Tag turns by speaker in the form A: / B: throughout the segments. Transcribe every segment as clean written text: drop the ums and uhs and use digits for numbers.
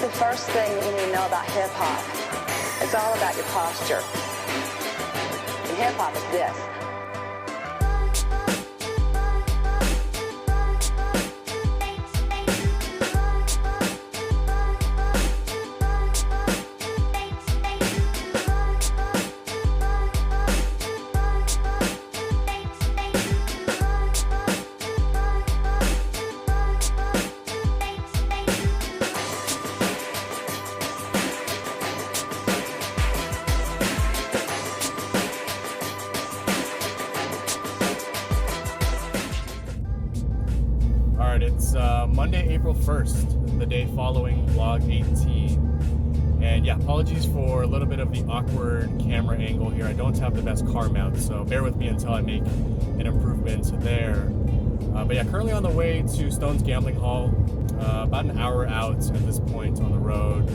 A: the first thing you need to know about hip-hop. It's all about your posture. And hip-hop is this.
B: It's Monday, April 1st, the day following vlog 18. And yeah, apologies for a little bit of the awkward camera angle here. I don't have the best car mount, so bear with me until I make an improvement there. But yeah, currently on the way to Stone's Gambling Hall, about an hour out at this point on the road.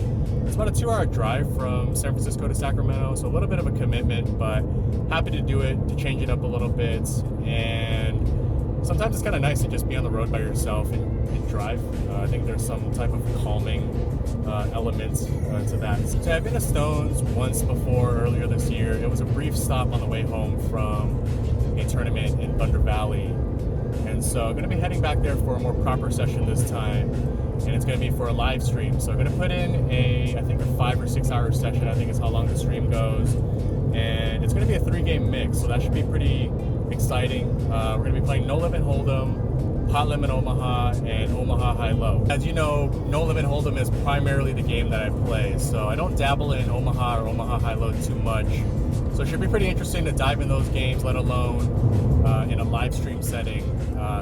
B: It's about a 2-hour drive from San Francisco to Sacramento, so a little bit of a commitment, but happy to do it, to change it up a little bit. And sometimes it's kind of nice to just be on the road by yourself and drive. I think there's some type of calming element to that. So I've been to Stone's once before, earlier this year. It was a brief stop on the way home from a tournament in Thunder Valley. And so I'm going to be heading back there for a more proper session this time. And it's going to be for a live stream. So I'm going to put in I think a 5 or 6 hour session, I think is how long the stream goes. And it's going to be a 3-game mix, so that should be pretty exciting. We're going to be playing No Limit Hold'em, Pot Limit Omaha, and Omaha Hi Low. As you know, No Limit Hold'em is primarily the game that I play, so I don't dabble in Omaha or Omaha Hi Low too much. So it should be pretty interesting to dive in those games, let alone in a live stream setting.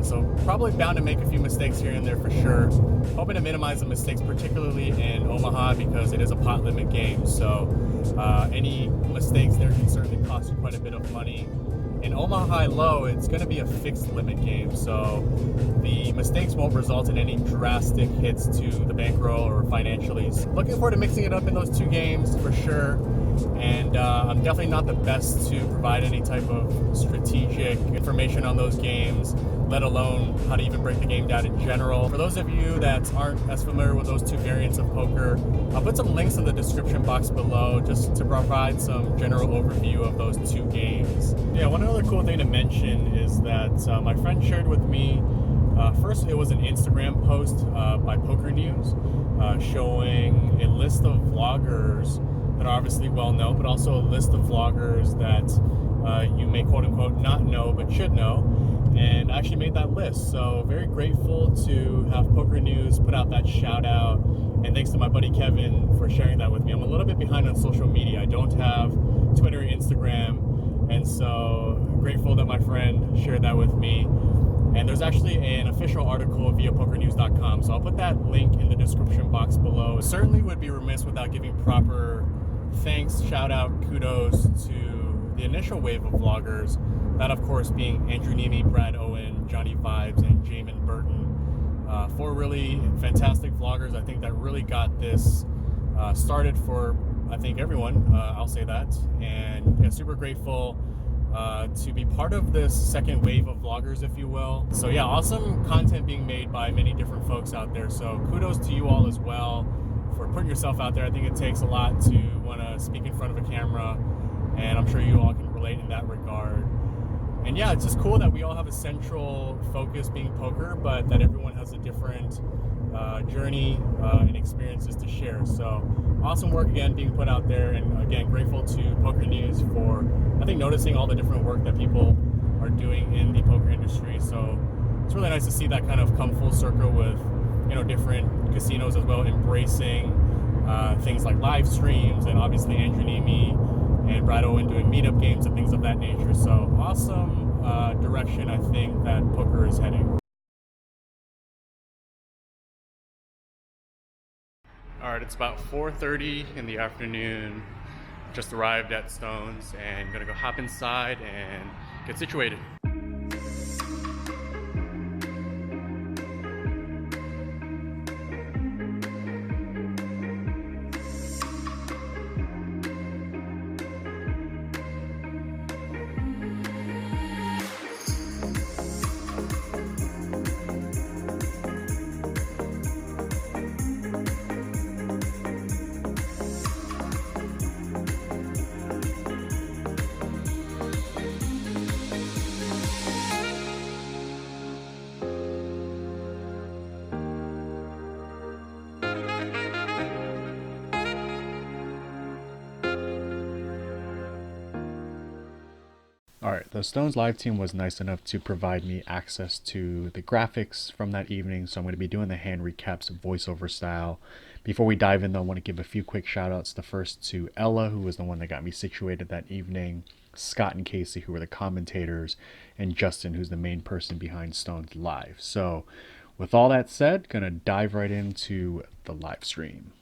B: So probably bound to make a few mistakes here and there for sure. Hoping to minimize the mistakes, particularly in Omaha, because it is a pot limit game. So any mistakes there can certainly cost you quite a bit of money. In Omaha Hi Low, it's going to be a fixed limit game, so the mistakes won't result in any drastic hits to the bankroll or financially. So looking forward to mixing it up in those 2 games for sure. And I'm definitely not the best to provide any type of strategic information on those games, let alone how to even break the game down in general. For those of you that aren't as familiar with those 2 variants of poker, I'll put some links in the description box below just to provide some general overview of those 2 games. Yeah, one other cool thing to mention is that my friend shared with me, first it was an Instagram post by Poker News showing a list of vloggers that are obviously well known, but also a list of vloggers that you may quote unquote not know but should know, and I actually made that list. So very grateful to have Poker News put out that shout out, and thanks to my buddy Kevin for sharing that with me. I'm a little bit behind on social media. I don't have Twitter or Instagram, and so grateful that my friend shared that with me. And there's actually an official article via pokernews.com, so I'll put that link in the description box below. Certainly would be remiss without giving proper thanks, shout out, kudos to the initial wave of vloggers, that of course being Andrew Nemi, Brad Owen, Johnny Vibes, and Jamin Burton. 4 really fantastic vloggers, I think, that really got this started for, I think, everyone, I'll say that. And yeah, super grateful to be part of this second wave of vloggers, if you will. So yeah, awesome content being made by many different folks out there. So kudos to you all as well for putting yourself out there. I think it takes a lot to want to speak in front of a camera, and I'm sure you all can relate in that regard. And yeah, it's just cool that we all have a central focus being poker, but that everyone has a different journey and experiences to share. So awesome work again being put out there, and again grateful to Poker News for, I think, noticing all the different work that people are doing in the poker industry. So it's really nice to see that kind of come full circle with, you know, different casinos as well embracing things like live streams, and obviously Andrew Nemi and Brad Owen doing meetup games and things of that nature. So awesome direction I think that poker is heading. All right, it's about 4:30 in the afternoon. Just arrived at Stone's and gonna go hop inside and get situated. Alright, the Stones live team was nice enough to provide me access to the graphics from that evening, so I'm going to be doing the hand recaps voiceover style. Before we dive in though, I want to give a few quick shout outs. The first to Ella, who was the one that got me situated that evening, Scott and Casey, who were the commentators, and Justin, who's the main person behind Stones Live. So with all that said, gonna dive right into the live stream.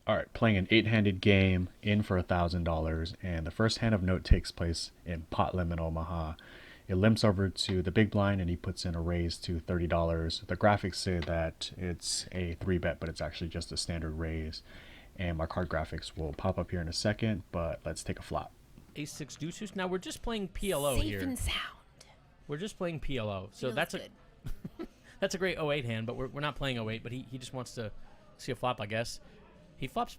B: Alright, playing an 8-handed game, in for $1,000, and the first hand of note takes place in pot limit Omaha. It limps over to the big blind and he puts in a raise to $30. The graphics say that it's a 3-bet, but it's actually just a standard raise. And my card graphics will pop up here in a second, but let's take a flop.
C: Ace-6 deuces. Now we're just playing PLO
D: Safe
C: here.
D: and sound.
C: We're just playing PLO. So
D: Feels
C: that's
D: good.
C: that's a great 08 hand, but we're not playing 08, but he just wants to see a flop, I guess. He flops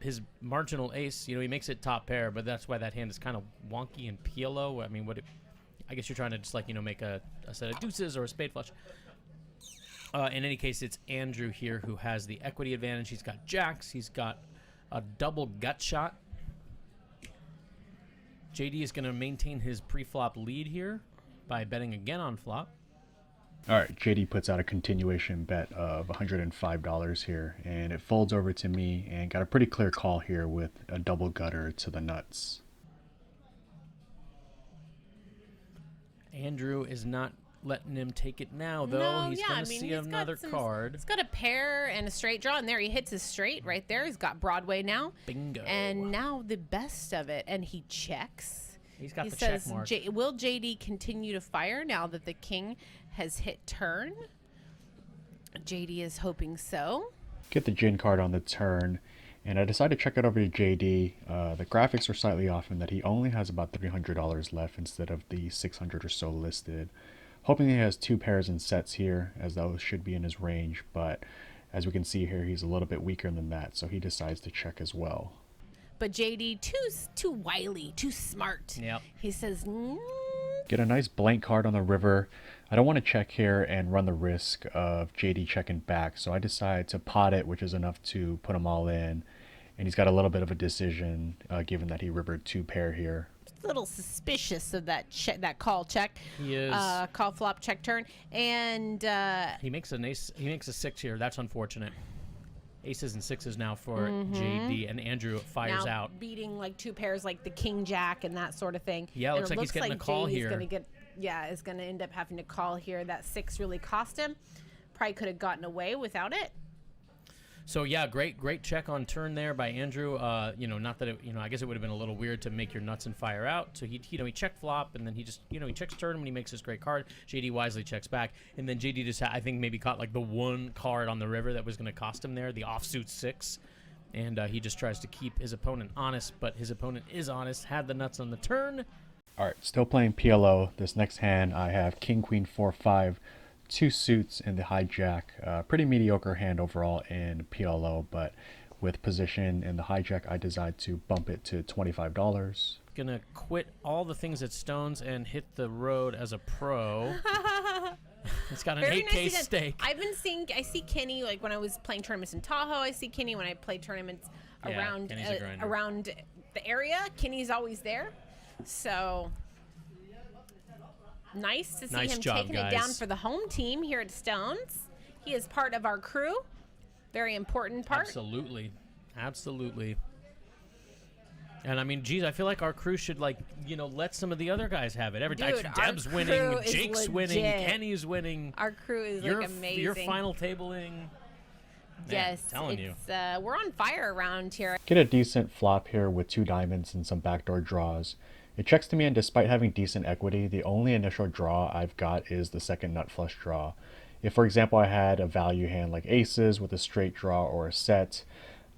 C: his marginal ace. You know, he makes it top pair, but that's why that hand is kind of wonky in PLO. I mean, I guess you're trying to just, like, you know, make a set of deuces or a spade flush. In any case, it's Andrew here who has the equity advantage. He's got jacks. He's got a double gut shot. JD is going to maintain his pre-flop lead here by betting again on flop.
B: Alright, JD puts out a continuation bet of $105 here, and it folds over to me, and got a pretty clear call here with a double gutter to the nuts.
C: Andrew is not letting him take it now, though.
D: No,
C: He's
D: yeah,
C: going
D: I
C: to
D: mean,
C: see
D: he's got
C: another
D: some-
C: card.
D: He's got a pair and a straight draw, and there he hits his straight right there. He's got Broadway now.
C: Bingo.
D: And now the best of it, and he checks.
C: He's got
D: He
C: the
D: says,
C: check mark.
D: will JD continue to fire now that the king has hit turn? JD is hoping so.
B: Get the gin card on the turn, and I decided to check it over to JD. The graphics are slightly off in that he only has about $300 left instead of the $600 or so listed. Hoping he has 2 pairs and sets here, as those should be in his range, but as we can see here, he's a little bit weaker than that, so he decides to check as well.
D: But JD, too wily, too smart.
C: Yep.
D: He says,
B: Get a nice blank card on the river. I don't want to check here and run the risk of JD checking back, so I decide to pot it, which is enough to put them all in. And he's got a little bit of a decision, given that he rivered 2 pair here.
D: a little suspicious of that that call check.
C: He is.
D: Call flop check turn. And
C: He makes an ace. He makes a 6 here. That's unfortunate. Aces and 6s now for JD, and Andrew fires
D: now
C: out.
D: beating like 2 pairs like the king jack and that sort of thing.
C: Yeah,
D: and
C: looks
D: it
C: like he's getting a call
D: JD
C: here.
D: Is going to end up having to call here. That 6 really cost him. Probably could have gotten away without it.
C: So yeah, great check on turn there by Andrew. Not that I guess it would have been a little weird to make your nuts and fire out. So he checked flop, and then he just he checks turn when he makes his great card. JD wisely checks back, and then JD just I think maybe caught like the one card on the river that was going to cost him there, the offsuit 6, and he just tries to keep his opponent honest, but his opponent is honest. Had the nuts on the turn.
B: All right, still playing PLO. This next hand I have King, Queen, 4, 5. 2 suits in the hijack. Pretty mediocre hand overall in PLO, but with position in the hijack, I decide to bump it to $25.
C: Gonna quit all the things at Stones and hit the road as a pro. It's got an
D: Very
C: 8K
D: nice again.
C: stake.
D: I see Kenny like when I was playing tournaments in Tahoe. I see Kenny when I play tournaments
C: Yeah,
D: around
C: Kenny's a grinder.
D: around the area. Kenny's always there, so nice to see
C: Nice
D: him
C: job,
D: taking it down
C: guys.
D: for the home team here at Stones. He is part of our crew. Very important part.
C: Absolutely. And I mean, geez, I feel like our crew should let some of the other guys have it. Every time
D: Dude, our
C: Deb's
D: crew
C: winning,
D: is
C: Jake's winning,
D: legit.
C: Kenny's winning.
D: Our crew is
C: Your
D: like amazing.
C: Your final tabling. Man,
D: yes,
C: telling you.
D: we're on fire around here.
B: Get a decent flop here with 2 diamonds and some backdoor draws. It checks to me, and despite having decent equity, the only initial draw I've got is the second nut flush draw. If, for example, I had a value hand like aces with a straight draw or a set,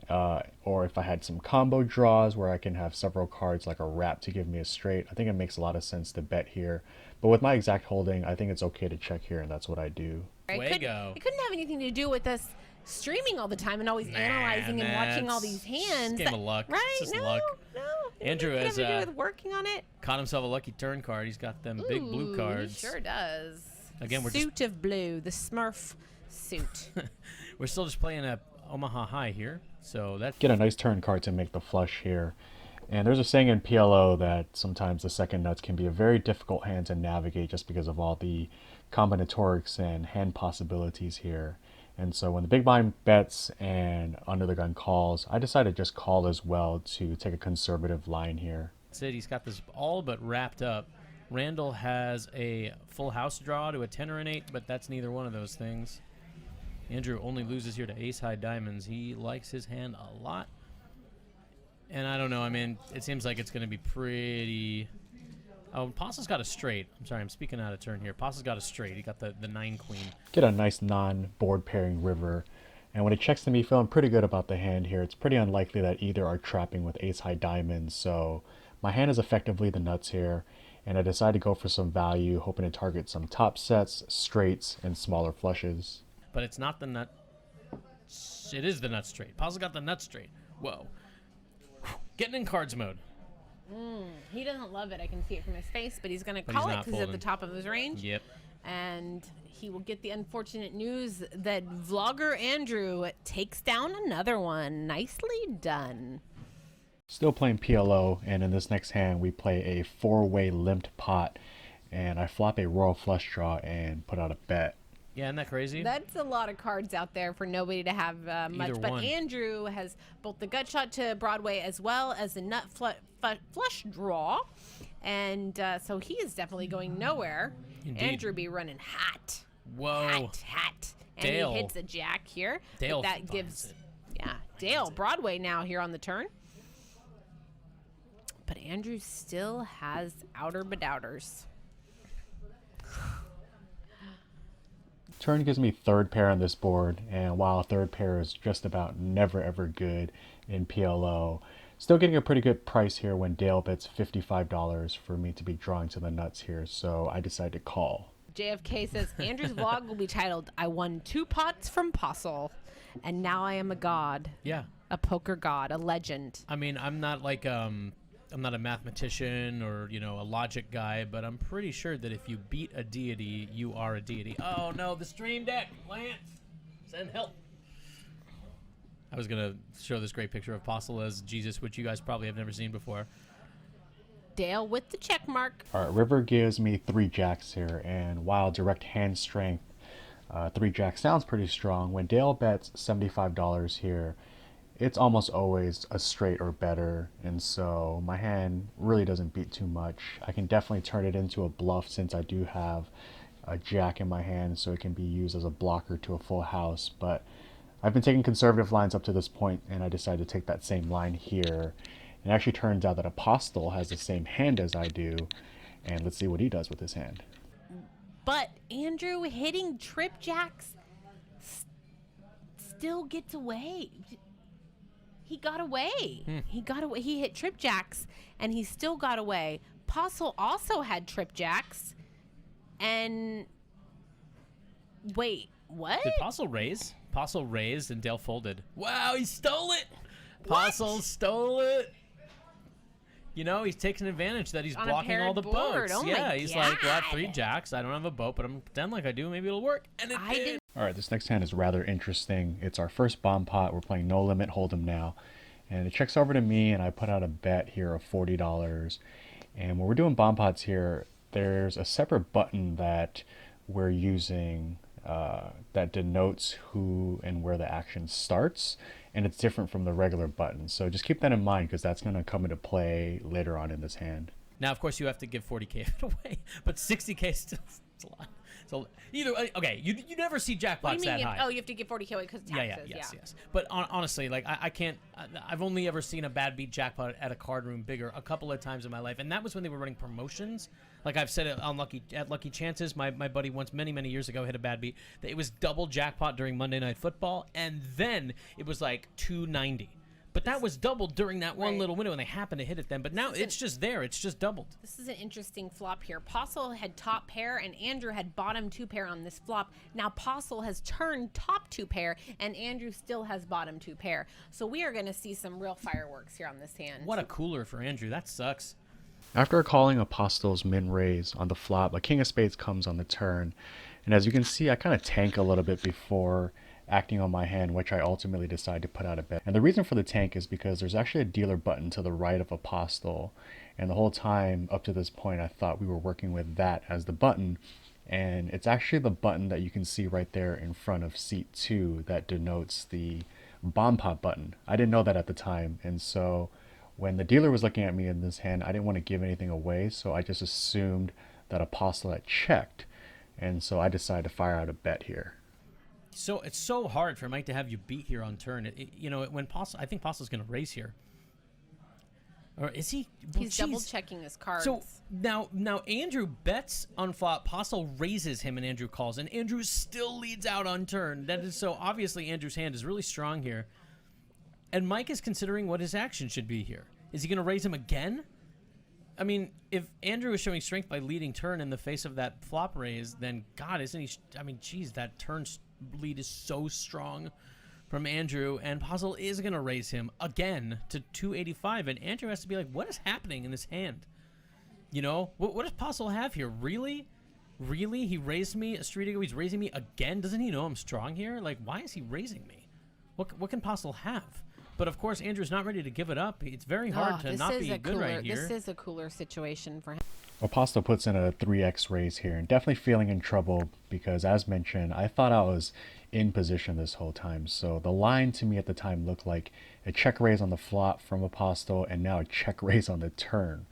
B: or if I had some combo draws where I can have several cards like a wrap to give me a straight, I think it makes a lot of sense to bet here. But with my exact holding, I think it's okay to check here, and that's what I do.
D: It
C: Way go.
D: It couldn't have anything to do with us streaming all the time and always analyzing and watching all these hands.
C: Game of luck.
D: Right?
C: It's just
D: no,
C: luck.
D: no.
C: Andrew
D: it
C: has
D: to do with working on it.
C: caught himself a lucky turn card. He's got them big blue
D: Ooh,
C: cards.
D: He sure does.
C: Again, we're
D: Suit of blue, the Smurf suit.
C: We're still just playing a Omaha Hi here, so that's
B: Get a nice turn card to make the flush here. And there's a saying in PLO that sometimes the second nuts can be a very difficult hand to navigate just because of all the combinatorics and hand possibilities here. And so when the big blind bets and under the gun calls, I decided to just call as well to take a conservative line here.
C: it. He's got this all but wrapped up. Randall has a full house draw to a 10 or an 8, but that's neither one of those things. Andrew only loses here to ace high diamonds. He likes his hand a lot. And I don't know, I mean, it seems like it's going to be pretty... Oh, Pasa's got a straight. I'm sorry, I'm speaking out of turn here. Pasa's got a straight. He got the 9 queen.
B: Get a nice non-board pairing river. And when it checks to me, feeling pretty good about the hand here. It's pretty unlikely that either are trapping with ace high diamonds. So my hand is effectively the nuts here. And I decided to go for some value, hoping to target some top sets, straights, and smaller flushes.
C: But it's not the nut. It is the nut straight. Pasa got the nut straight. Whoa. Getting in cards mode.
D: He doesn't love it. I can see it from his face, but he's going to call it because he's at the top of his range.
C: Yep.
D: And he will get the unfortunate news that vlogger Andrew takes down another one. Nicely done.
B: Still playing PLO, and in this next hand we play a 4-way limped pot, and I flop a royal flush draw and put out a bet.
C: Yeah, isn't that crazy?
D: That's a lot of cards out there for nobody to have much.
C: Either
D: But
C: one.
D: Andrew has both the gut shot to Broadway as well as the nut flush draw. And so he is definitely going nowhere.
C: Indeed.
D: Andrew be running hot.
C: Whoa.
D: Hot. And
C: Dale.
D: he hits a jack here. but
C: Dale
D: that
C: finds
D: gives,
C: it.
D: yeah, Dale, Broadway now here on the turn. But Andrew still has outer bedoubters.
B: Turn gives me third pair on this board, and while third pair is just about never ever good in PLO, still getting a pretty good price here when Dale bets $55 for me to be drawing to the nuts here, so I decided to call.
D: JFK says, Andrew's vlog will be titled, I won 2 pots from Postle, and now I am a god,
C: Yeah.
D: a poker god, a legend.
C: I mean, I'm not like I'm not a mathematician or, you know, a logic guy, but I'm pretty sure that if you beat a deity, you are a deity. Oh no, the stream deck, Lance, send help. I was gonna show this great picture of Apostle as Jesus, which you guys probably have never seen before.
D: Dale with the check mark.
B: All right, river gives me 3 jacks here, and while direct hand strength, 3 jacks sounds pretty strong, when Dale bets $75 here, it's almost always a straight or better, and so my hand really doesn't beat too much. I can definitely turn it into a bluff since I do have a jack in my hand, so it can be used as a blocker to a full house, but I've been taking conservative lines up to this point, and I decided to take that same line here. It actually turns out that Apostle has the same hand as I do, and let's see what he does with his hand.
D: But Andrew hitting trip jacks still gets away. He got away. He got away. He hit trip jacks, and he still got away. Postle also had trip jacks, and wait, what?
C: Did Postle raise? Postle raised and Dale folded. Wow, he stole it! Postle stole it! You know, he's taking advantage that he's
D: On a
C: blocking
D: paired
C: all the
D: board.
C: boats.
D: Oh my
C: yeah, he's like, well, I have
D: God.
C: 3 jacks. I don't have a boat, but I'm pretend like I do. Maybe it'll work. And it
D: I
C: did.
D: didn't.
B: All right, this next hand is rather interesting. It's our first bomb pot. We're playing no limit hold'em now. And it checks over to me, and I put out a bet here of $40. And when we're doing bomb pots here, there's a separate button that we're using that denotes who and where the action starts. And it's different from the regular button. So just keep that in mind because that's going to come into play later on in this hand.
C: Now, of course, you have to give 40K of it away, but 60K still is a lot. So either okay, you never see
D: What do
C: jackpots
D: you
C: that
D: mean?
C: high.
D: Oh, you have to give 40K away because taxes.
C: Yes. But honestly, like I can't. I've only ever seen a bad beat jackpot at a card room bigger a couple of times in my life, and that was when they were running promotions. Like I've said it on Lucky Chances. My buddy once many years ago hit a bad beat. It was double jackpot during Monday Night Football, and then it was like 290. But that was doubled during that one
D: Right.
C: little window, and they happened to hit it then. But now it's just there. It's just doubled.
D: This is an interesting flop here. Postle had top pair, and Andrew had bottom 2 pair on this flop. Now Postle has turned top 2 pair, and Andrew still has bottom 2 pair. So we are going to see some real fireworks here on this hand.
C: What a cooler for Andrew. That sucks.
B: After calling Apostle's min raise on the flop, a king of spades comes on the turn. And as you can see, I kind of tank a little bit before acting on my hand, which I ultimately decide to put out a bet. And the reason for the tank is because there's actually a dealer button to the right of Apostle. And the whole time up to this point, I thought we were working with that as the button. And it's actually the button that you can see right there in front of seat 2 that denotes the bomb pot button. I didn't know that at the time. And so when the dealer was looking at me in this hand, I didn't want to give anything away. So I just assumed that Apostle had checked. And so I decided to fire out a bet here.
C: So it's so hard for Mike to have you beat here on turn. You know, when Postle, I think Postle's going to raise here. Or is he?
D: He's double checking his cards.
C: So now Andrew bets on flop. Postle raises him and Andrew calls. And Andrew still leads out on turn. That is so obviously Andrew's hand is really strong here. And Mike is considering what his action should be here. Is he going to raise him again? I mean, if Andrew is showing strength by leading turn in the face of that flop raise, then God, isn't he? I mean, geez, that turn lead is so strong from Andrew, and Postle is going to raise him again to 285, and Andrew has to be like, what is happening in this hand? You know, what does Postle have here? Really? Really? He raised me a street ago. He's raising me again? Doesn't he know I'm strong here? Like, why is he raising me? What can Postle have? But, of course, Andrew's not ready to give it up. It's very hard to not be good right here.
D: This is a cooler situation for him.
B: Apostle puts in a 3x raise here and definitely feeling in trouble because, as mentioned, I thought I was in position this whole time. So the line to me at the time looked like a check raise on the flop from Apostle and now a check raise on the turn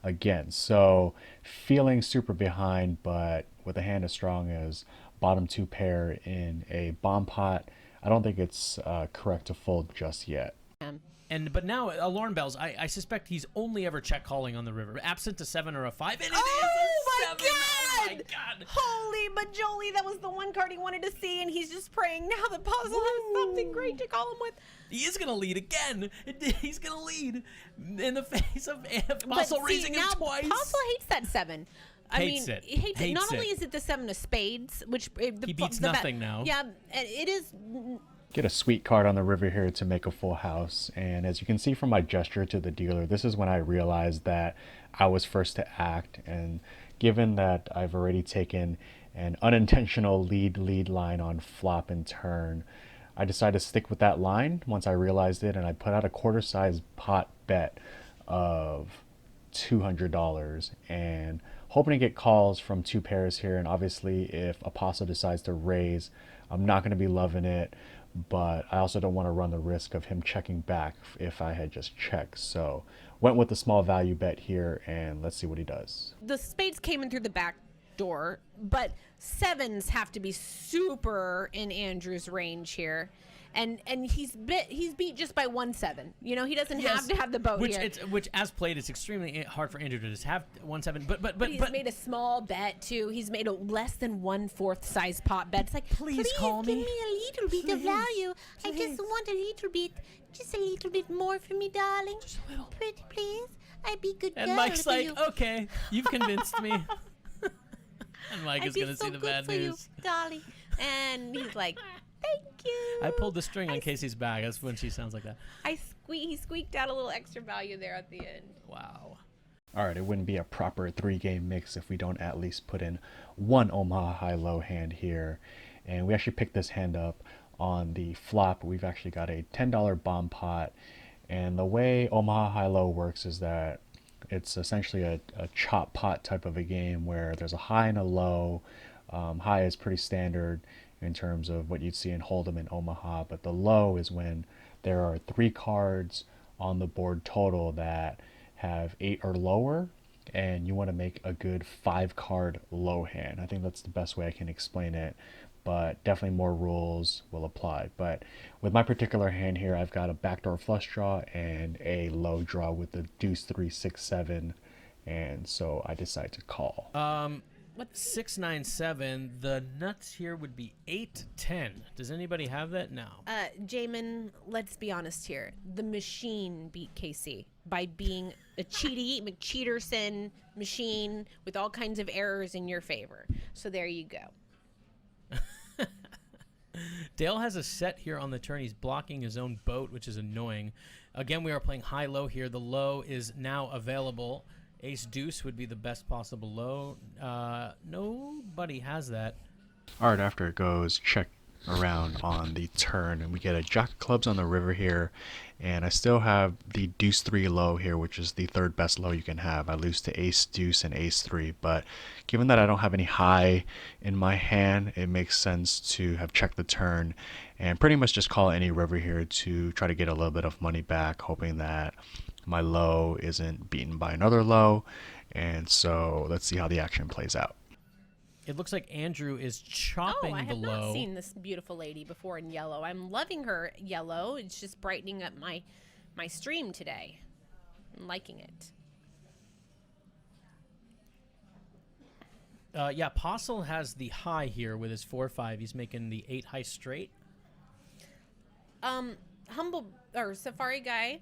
B: again. So feeling super behind, but with a hand as strong as bottom 2 pair in a bomb pot, I don't think it's correct to fold just yet.
C: But now alarm bells. I suspect he's only ever check calling on the river, absent a 7 or a 5. And it is a 7. Oh my God!
D: Holy majoli! That was the one card he wanted to see, and he's just praying now that Postle has something great to call him with.
C: He is going to lead again. He's going to lead in the face of Postle raising him twice.
D: Postle hates that 7.
C: Hates it.
D: He hates it. Not only is it the 7 of spades, which
C: he beats nothing now.
D: Yeah, it is.
B: Get a sweet card on the river here to make a full house, and as you can see from my gesture to the dealer, this is when I realized that I was first to act. And given that I've already taken an unintentional lead line on flop and turn, I decided to stick with that line once I realized it, and I put out a quarter-size pot bet of $200 and hoping to get calls from 2 pairs here. And obviously if Apostle decides to raise, I'm not going to be loving it, but I also don't want to run the risk of him checking back if I had just checked. So went with the small value bet here, and let's see what he does.
D: The spades came in through the back door, but 7s have to be super in Andrew's range here. And he's beat just by 1 7. You know, he doesn't have to have the boat here.
C: Which as played, it's extremely hard for Andrew to just have 1 7. But
D: he's made a small bet too. He's made a less than 1/4 size pot bet. It's like, please
C: call me.
D: Give me a little bit of value. I just want a little bit, just a little bit more for me, darling.
C: Just a little.
D: Pretty please. I'd be good.
C: And Mike's like, okay, you've convinced me. And Mike is gonna see the bad news,
D: you, darling. And he's like, thank you.
C: I pulled the string on Casey's bag. That's when she sounds like that.
D: He squeaked out a little extra value there at the end.
C: Wow.
B: All right, it wouldn't be a proper 3-game mix if we don't at least put in one Omaha High low hand here. And we actually picked this hand up on the flop. We've actually got a $10 bomb pot. And the way Omaha High low works is that it's essentially a chop pot type of a game where there's a high and a low. High is pretty standard in terms of what you'd see in Hold'em in Omaha, but the low is when there are 3 cards on the board total that have 8 or lower, and you want to make a good 5-card low hand. I think that's the best way I can explain it, but definitely more rules will apply. But with my particular hand here, I've got a backdoor flush draw and a low draw with the deuce 3 6 7, and so I decide to call.
C: What 6 9 7? The nuts here would be 8 10. Does anybody have that now?
D: Jamin, let's be honest here. The machine beat KC by being a McCheaterson machine with all kinds of errors in your favor. So there you go.
C: Dale has a set here on the turn. He's blocking his own boat, which is annoying. Again, we are playing high-low here. The low is now available. Ace-deuce would be the best possible low. Nobody has that.
E: All right, after it goes, check around on the turn, and we get a jack of clubs on the river here, and I still have the deuce 3 low here, which is the third best low you can have. I lose to ace deuce and ace 3, but given that I don't have any high in my hand, it makes sense to have checked the turn and pretty much just call any river here to try to get a little bit of money back, hoping that my low isn't beaten by another low. And so let's see how the action plays out.
C: It looks like Andrew is chopping
D: I
C: the
D: have
C: low.
D: not seen this beautiful lady before in yellow. I'm loving her yellow. It's just brightening up my stream today. I'm liking it.
C: Yeah, Postle has the high here with his 4-5. He's making the 8 high straight.
D: Humble or Safari guy.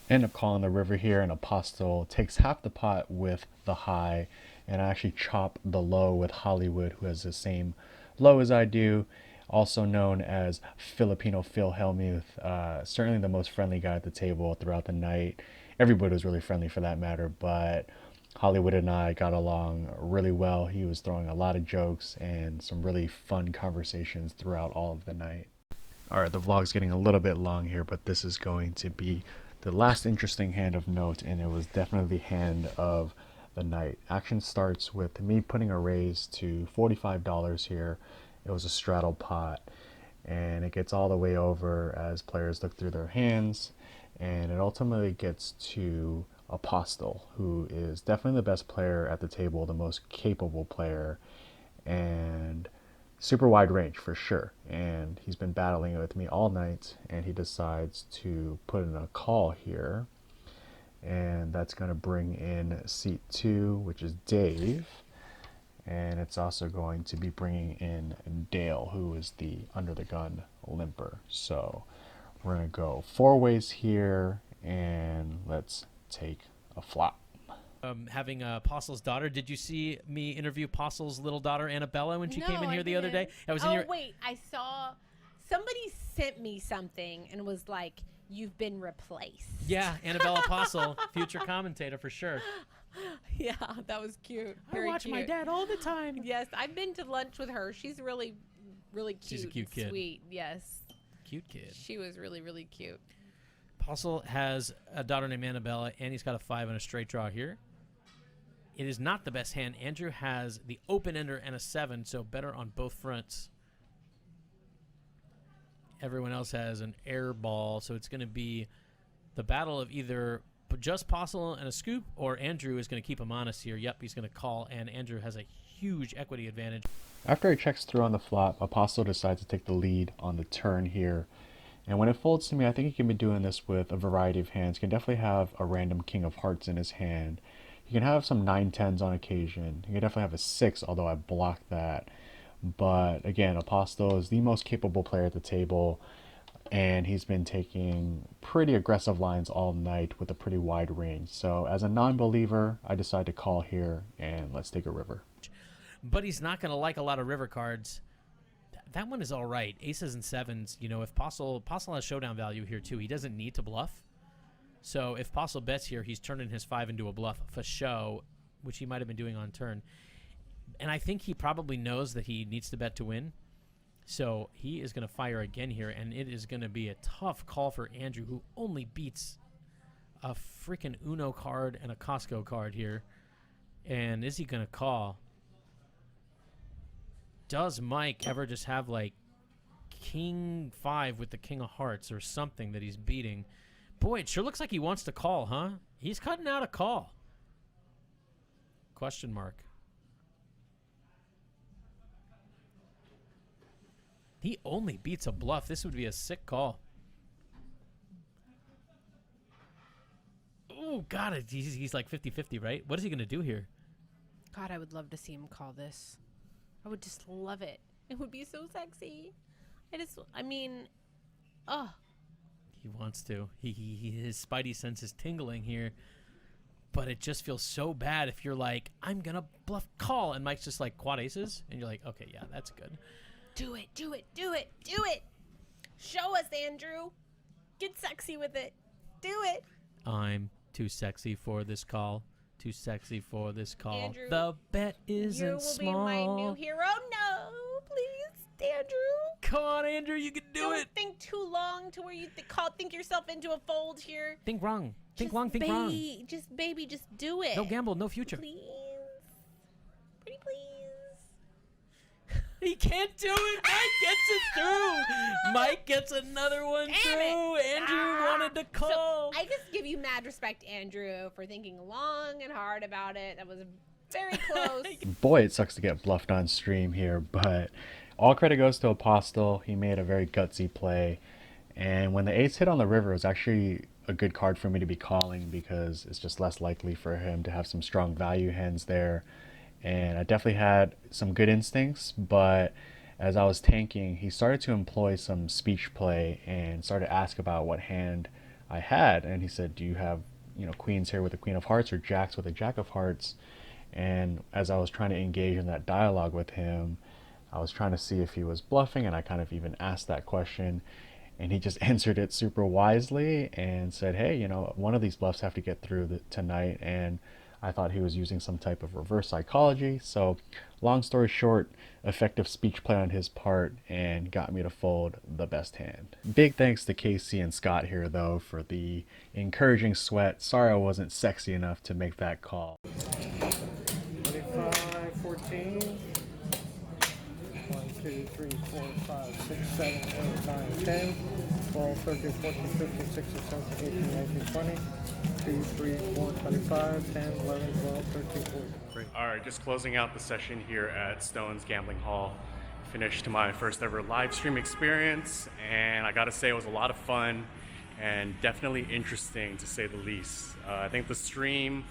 E: End up calling the river here, and Apostle takes half the pot with the high, and I actually chop the low with Hollywood, who has the same low as I do, also known as Filipino Phil Hellmuth. Certainly the most friendly guy at the table throughout the night. Everybody was really friendly for that matter, but Hollywood and I got along really well. He was throwing a lot of jokes and some really fun conversations throughout all of the night. Alright, the vlog's getting a little bit long here, but this is going to be the last interesting hand of note, and it was definitely the hand of the night. Action starts with me putting a raise to $45 here. It was a straddle pot, and it gets all the way over as players look through their hands, and it ultimately gets to Apostle, who is definitely the best player at the table, the most capable player, and super wide range for sure. And he's been battling with me all night, and he decides to put in a call here, and that's going to bring in seat 2, which is Dave, and it's also going to be bringing in Dale, who is the under the gun limper. So we're going to go 4 ways here, and let's take a flop.
C: Having Postle's daughter. Did you see me interview Postle's little daughter Annabella when she came in here the other day? I was in your...
D: wait, I saw somebody sent me something and was like, "You've been replaced."
C: Yeah, Annabella Postle, future commentator for sure.
D: Yeah, that was cute.
C: I watch my dad all the time.
D: Yes, I've been to lunch with her. She's really, really cute.
C: She's a cute kid.
D: Sweet, yes.
C: Cute kid.
D: She was really, really cute.
C: Postle has a daughter named Annabella, and he's got a 5 and a straight draw here. It is not the best hand. Andrew has the open ender and a 7, so better on both fronts. Everyone else has an air ball, so it's going to be the battle of either just Postle and a scoop, or Andrew is going to keep him honest here. Yep, he's going to call, and Andrew has a huge equity advantage.
E: After he checks through on the flop, Apostle decides to take the lead on the turn here. And when it folds to me, I think he can be doing this with a variety of hands. He can definitely have a random king of hearts in his hand. He can have some 9-10s on occasion. He can definitely have a 6, although I blocked that. But again, Apostle is the most capable player at the table, and he's been taking pretty aggressive lines all night with a pretty wide range. So as a non-believer, I decide to call here, and let's take a river.
C: But he's not going to like a lot of river cards. That one is all right. Aces and 7s, you know, if Postle has showdown value here too. He doesn't need to bluff. So if Postle bets here, he's turning his 5 into a bluff for show, which he might have been doing on turn. And I think he probably knows that he needs to bet to win. So he is going to fire again here, and it is going to be a tough call for Andrew, who only beats a freaking Uno card and a Costco card here. And is he going to call? Does Mike ever just have like King 5 with the King of Hearts or something that he's beating? Boy, it sure looks like he wants to call, huh? He's cutting out a call. Question mark. He only beats a bluff. This would be a sick call. Oh, God, he's like 50-50, right? What is he going to do here?
D: God, I would love to see him call this. I would just love it. It would be so sexy. I mean, oh.
C: He wants to. His spidey sense is tingling here. But it just feels so bad if you're like, I'm going to bluff call. And Mike's just like quad aces. And you're like, okay, yeah, that's good.
D: Do it, do it, do it, do it. Show us, Andrew. Get sexy with it. Do it.
C: I'm too sexy for this call. Too sexy for this call.
D: Andrew,
C: the bet isn't small.
D: You will be my new hero. No, please.
C: Come on, Andrew, you can do
D: Don't
C: it.
D: think too long to where you think yourself into a fold here.
C: Think wrong. Think
D: Just
C: wrong, think wrong.
D: Just do it.
C: No gamble, no future.
D: Please. Pretty please.
C: He can't do it. Mike gets it through. Mike gets another one
D: Damn
C: through.
D: it.
C: Andrew wanted to call.
D: So I just give you mad respect, Andrew, for thinking long and hard about it. That was very close.
E: Boy, it sucks to get bluffed on stream here, but all credit goes to Apostle. He made a very gutsy play. And when the ace hit on the river, it was actually a good card for me to be calling because it's just less likely for him to have some strong value hands there. And I definitely had some good instincts, but as I was tanking, he started to employ some speech play and started to ask about what hand I had. And he said, do you have, queens here with a queen of hearts or jacks with a jack of hearts? And as I was trying to engage in that dialogue with him, I was trying to see if he was bluffing, and I kind of even asked that question. And he just answered it super wisely and said, hey, one of these bluffs have to get through tonight. And I thought he was using some type of reverse psychology. So long story short, effective speech play on his part and got me to fold the best hand. Big thanks to Casey and Scott here though for the encouraging sweat. Sorry I wasn't sexy enough to make that call.
F: 25, 14. 1, 2, 3, 4, 5, 6, 7, 8, 9, 10, 12, 13, 14, 15, 16, 17, 18, 19, 20, 2, 3, 4, 25, 10, 11, 12, 13, 14.
B: Great. All right, just closing out the session here at Stone's Gambling Hall. Finished my first ever live stream experience, and I gotta say it was a lot of fun and definitely interesting to say the least. I think the stream,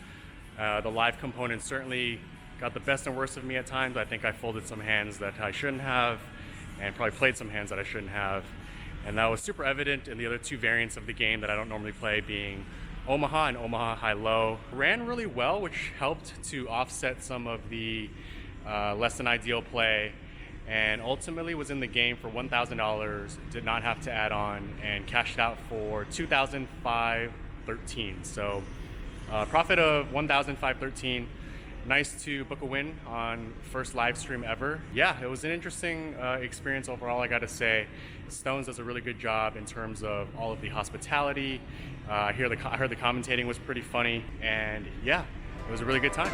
B: the live component certainly got the best and worst of me at times. I think I folded some hands that I shouldn't have and probably played some hands that I shouldn't have. And that was super evident in the other two variants of the game that I don't normally play, being Omaha and Omaha Hi Low. Ran really well, which helped to offset some of the less than ideal play, and ultimately was in the game for $1,000, did not have to add on, and cashed out for $2,513. So profit of $1,513. Nice to book a win on first live stream ever. Yeah, it was an interesting experience overall, I gotta say. Stones does a really good job in terms of all of the hospitality. I heard the commentating was pretty funny, and yeah, it was a really good time.